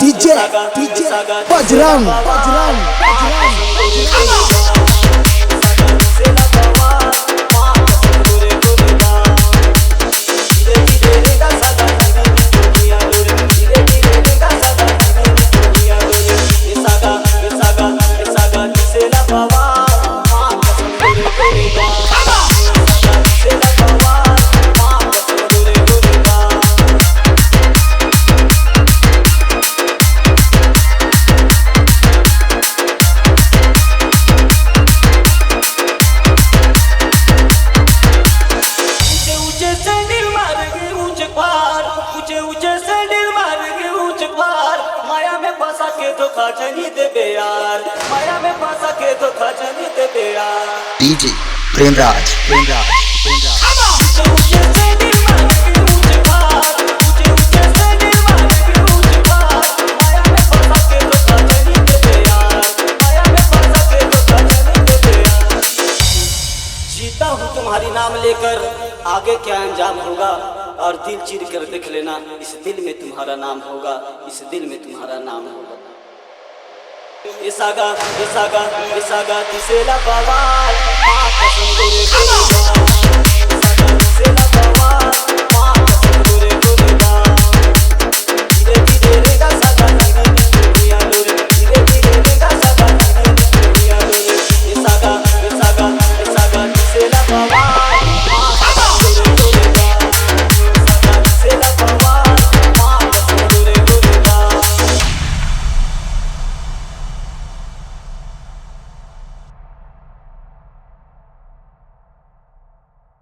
DJ Bajrang DJ Premraj जीता हूँ तुम्हारी नाम लेकर, आगे क्या अंजाम होगा और दिल चीर कर देख लेना, इस दिल में तुम्हारा नाम होगा, इस दिल में तुम्हारा नाम होगा। isaga tisela bawal,